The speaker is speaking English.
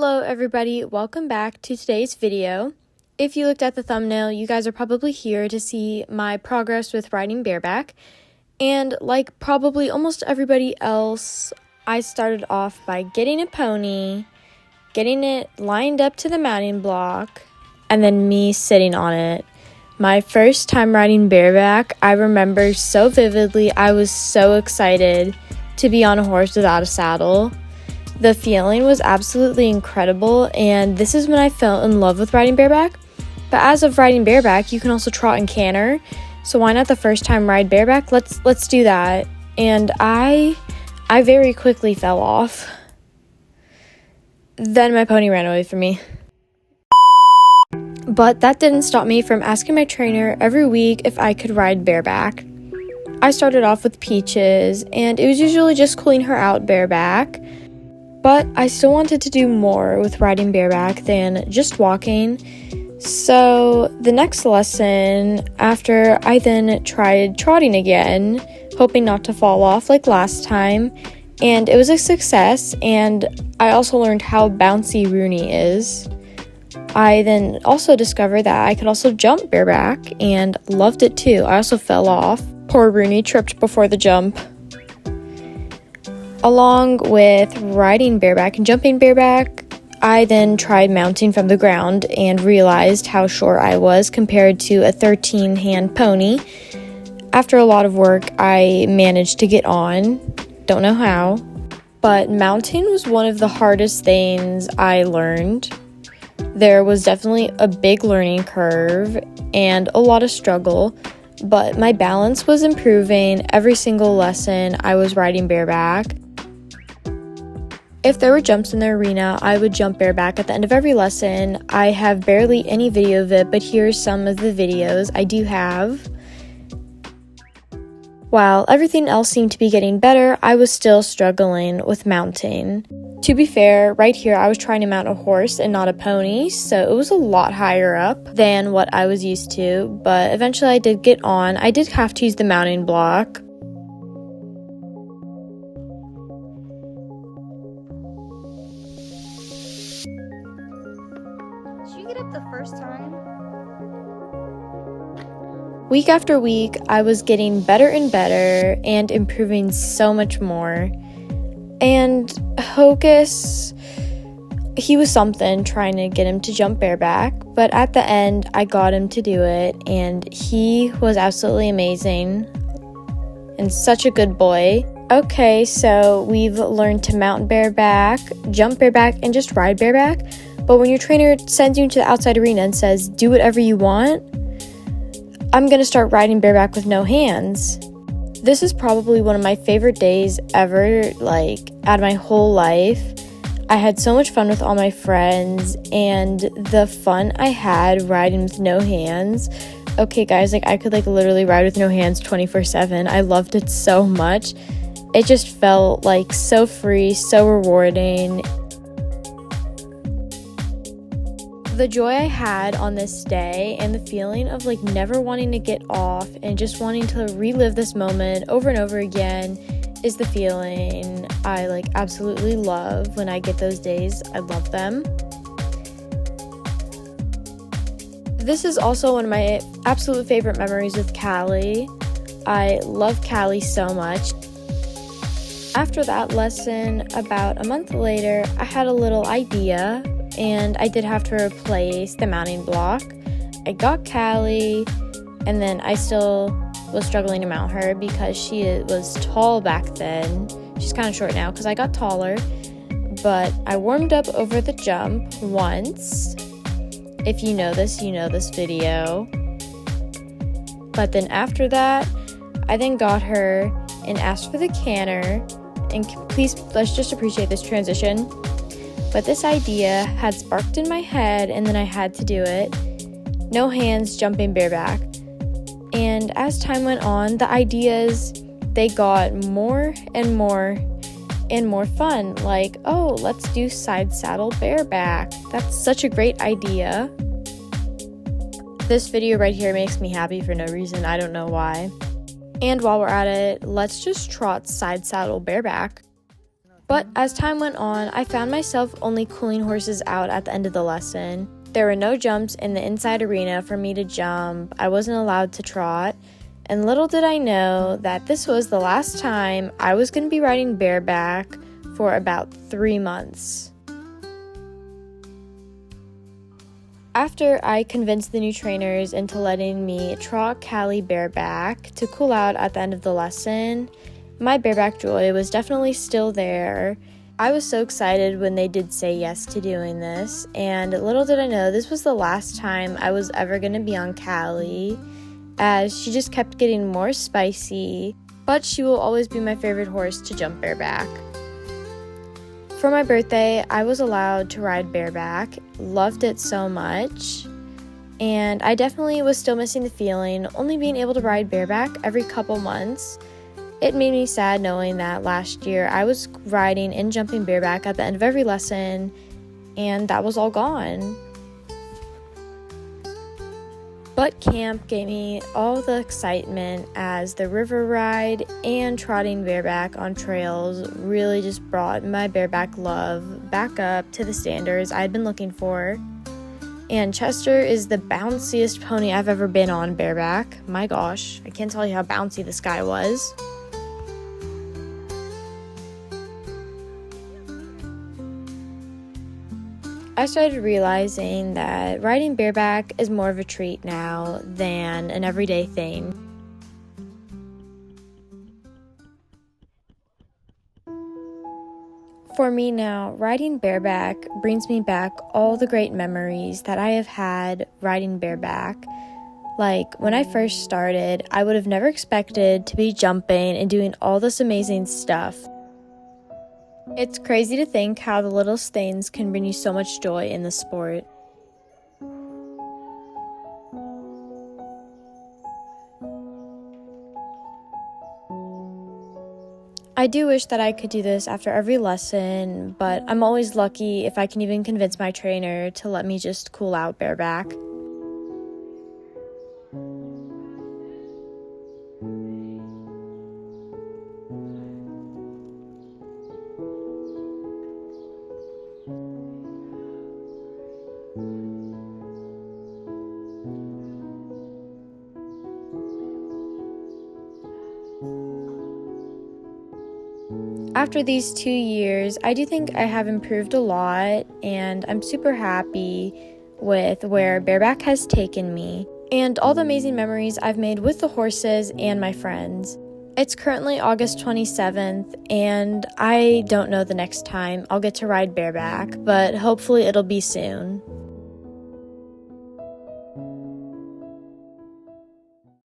Hello everybody, welcome back to today's video. If you looked at the thumbnail, you guys are probably here to see my progress with riding bareback. And like probably almost everybody else, I started off by getting a pony, getting it lined up to the mounting block, and then me sitting on it. My first time riding bareback, I remember so vividly. I was so excited to be on a horse without a saddle. The feeling was absolutely incredible, and this is when I fell in love with riding bareback. But as of riding bareback, you can also trot and canter, so why not the first time ride bareback? Let's do that. And I very quickly fell off. Then my pony ran away from me. But that didn't stop me from asking my trainer every week if I could ride bareback. I started off with Peaches, and it was usually just cooling her out bareback. But I still wanted to do more with riding bareback than just walking. So the next lesson, after I then tried trotting again, hoping not to fall off like last time, and it was a success, and I also learned how bouncy Rooney is. I then also discovered that I could also jump bareback and loved it too. I also fell off. Poor Rooney tripped before the jump. Along with riding bareback and jumping bareback, I then tried mounting from the ground and realized how short I was compared to a 13-hand pony. After a lot of work, I managed to get on. Don't know how. But mounting was one of the hardest things I learned. There was definitely a big learning curve and a lot of struggle, but my balance was improving every single lesson I was riding bareback. If there were jumps in the arena, I would jump bareback at the end of every lesson. I have barely any video of it, but here's some of the videos I do have. While everything else seemed to be getting better, I was still struggling with mounting. To be fair, right here I was trying to mount a horse and not a pony, so it was a lot higher up than what I was used to, but eventually I did get on. I did have to use the mounting block. Did you get up the first time? Week after week, I was getting better and better and improving so much more. And Hocus, he was something, trying to get him to jump bareback, but at the end, I got him to do it, and he was absolutely amazing and such a good boy. Okay, so we've learned to mount bareback, jump bareback, and just ride bareback. But when your trainer sends you into the outside arena and says, do whatever you want, I'm gonna start riding bareback with no hands. This is probably one of my favorite days ever, like, out of my whole life. I had so much fun with all my friends, and the fun I had riding with no hands. Okay, guys, like, I could, like, literally ride with no hands 24/7. I loved it so much. It just felt, like, so free, so rewarding. The joy I had on this day and the feeling of like never wanting to get off and just wanting to relive this moment over and over again is the feeling I like absolutely love when I get those days. I love them. This is also one of my absolute favorite memories with Callie. I love Callie so much. After that lesson, about a month later, I had a little idea, and I did have to replace the mounting block. I got Callie, and then I still was struggling to mount her because she was tall back then. She's kind of short now because I got taller, but I warmed up over the jump once. If you know this video. But then after that, I then got her and asked for the canter, and please, let's just appreciate this transition. But this idea had sparked in my head, and then I had to do it. No hands, jumping bareback. And as time went on, the ideas, they got more and more and more fun. Like, oh, let's do side saddle bareback. That's such a great idea. This video right here makes me happy for no reason. I don't know why. And while we're at it, let's just trot side saddle bareback. But as time went on, I found myself only cooling horses out at the end of the lesson. There were no jumps in the inside arena for me to jump. I wasn't allowed to trot. And little did I know that this was the last time I was going to be riding bareback for about 3 months. After I convinced the new trainers into letting me trot Callie bareback to cool out at the end of the lesson, my bareback joy was definitely still there. I was so excited when they did say yes to doing this, and little did I know this was the last time I was ever going to be on Callie, as she just kept getting more spicy, but she will always be my favorite horse to jump bareback. For my birthday, I was allowed to ride bareback, loved it so much, and I definitely was still missing the feeling, only being able to ride bareback every couple months. It made me sad knowing that last year I was riding and jumping bareback at the end of every lesson, and that was all gone. But camp gave me all the excitement, as the river ride and trotting bareback on trails really just brought my bareback love back up to the standards I'd been looking for. And Chester is the bounciest pony I've ever been on bareback. My gosh, I can't tell you how bouncy this guy was. I started realizing that riding bareback is more of a treat now than an everyday thing. For me now, riding bareback brings me back all the great memories that I have had riding bareback. Like, when I first started, I would have never expected to be jumping and doing all this amazing stuff. It's crazy to think how the littlest things can bring you so much joy in the sport. I do wish that I could do this after every lesson, but I'm always lucky if I can even convince my trainer to let me just cool out bareback. After these 2 years, I do think I have improved a lot, and I'm super happy with where bareback has taken me and all the amazing memories I've made with the horses and my friends. It's currently August 27th, and I don't know the next time I'll get to ride bareback, but hopefully it'll be soon.